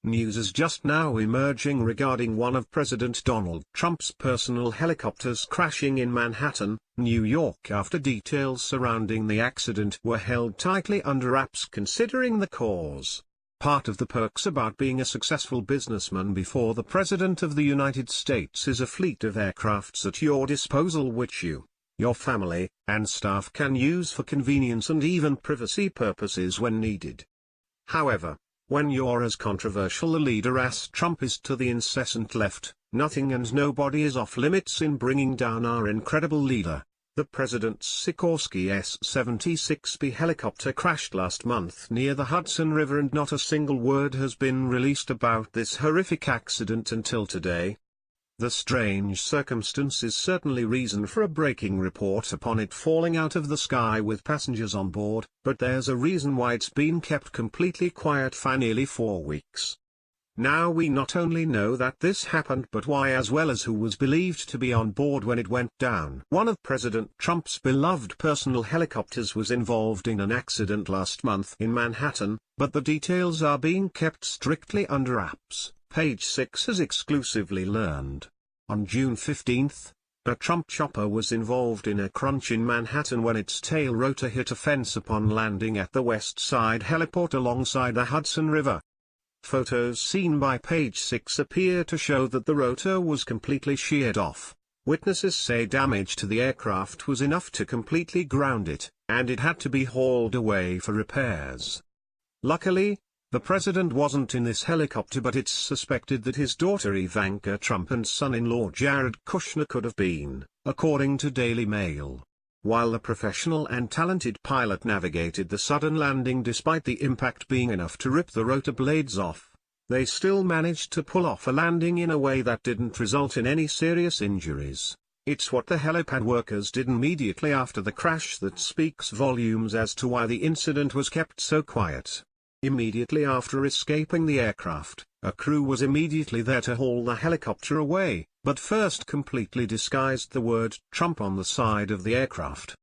News is just now emerging regarding one of President Donald Trump's personal helicopters crashing in Manhattan, New York, after details surrounding the accident were held tightly under wraps considering the cause. Part of the perks about being a successful businessman before the President of the United States is a fleet of aircrafts at your disposal which you, your family, and staff can use for convenience and even privacy purposes when needed. However, when you're as controversial a leader as Trump is to the incessant left, nothing and nobody is off limits in bringing down our incredible leader. The president's Sikorsky S-76B helicopter crashed last month near the Hudson River and not a single word has been released about this horrific accident until today. The strange circumstance is certainly reason for a breaking report upon it falling out of the sky with passengers on board, but there's a reason why it's been kept completely quiet for nearly 4 weeks. Now we not only know that this happened but why, as well as who was believed to be on board when it went down. One of President Trump's beloved personal helicopters was involved in an accident last month in Manhattan, but the details are being kept strictly under wraps, Page 6 has exclusively learned. On June 15, a Trump chopper was involved in a crunch in Manhattan when its tail rotor hit a fence upon landing at the West Side heliport alongside the Hudson River. Photos seen by Page 6 appear to show that the rotor was completely sheared off. Witnesses say damage to the aircraft was enough to completely ground it, and it had to be hauled away for repairs. Luckily, the president wasn't in this helicopter, but it's suspected that his daughter Ivanka Trump and son-in-law Jared Kushner could have been, according to Daily Mail. While the professional and talented pilot navigated the sudden landing despite the impact being enough to rip the rotor blades off, they still managed to pull off a landing in a way that didn't result in any serious injuries. It's what the helipad workers did immediately after the crash that speaks volumes as to why the incident was kept so quiet. Immediately after escaping the aircraft, a crew was immediately there to haul the helicopter away, but first completely disguised the word Trump on the side of the aircraft.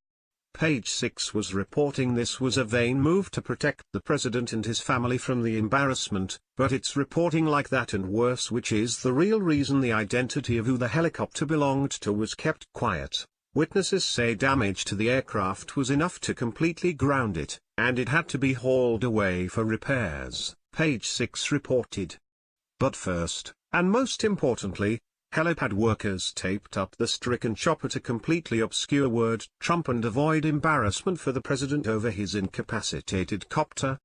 Page 6 was reporting this was a vain move to protect the president and his family from the embarrassment, but it's reporting like that and worse, which is the real reason the identity of who the helicopter belonged to was kept quiet. Witnesses say damage to the aircraft was enough to completely ground it, and it had to be hauled away for repairs, Page 6 reported. But first, and most importantly, helipad workers taped up the stricken chopper to completely obscure word Trump and avoid embarrassment for the president over his incapacitated copter.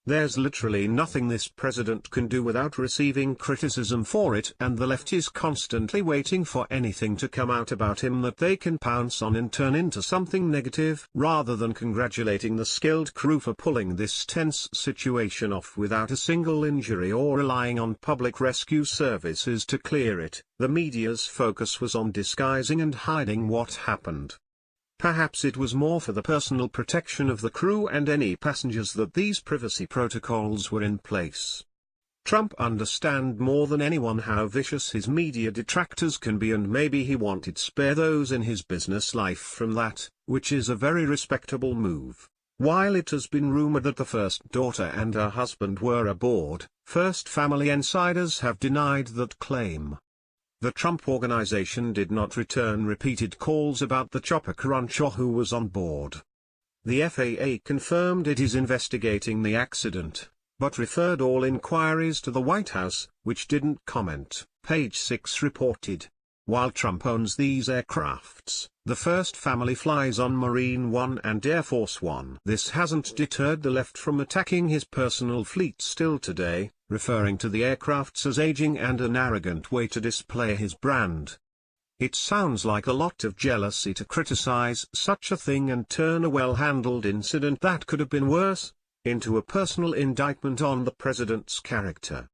There's literally nothing this president can do without receiving criticism for it, and the left is constantly waiting for anything to come out about him that they can pounce on and turn into something negative, rather than congratulating the skilled crew for pulling this tense situation off without a single injury or relying on public rescue services to clear it. The media's focus was on disguising and hiding what happened. Perhaps it was more for the personal protection of the crew and any passengers that these privacy protocols were in place. Trump understands more than anyone how vicious his media detractors can be, and maybe he wanted to spare those in his business life from that, which is a very respectable move. While it has been rumored that the first daughter and her husband were aboard, first family insiders have denied that claim. The Trump Organization did not return repeated calls about the chopper crunch or who was on board. The FAA confirmed it is investigating the accident, but referred all inquiries to the White House, which didn't comment, Page 6 reported. While Trump owns these aircrafts, the first family flies on Marine One and Air Force One. This hasn't deterred the left from attacking his personal fleet still today, referring to the aircrafts as aging and an arrogant way to display his brand. It sounds like a lot of jealousy to criticize such a thing and turn a well-handled incident that could have been worse into a personal indictment on the president's character.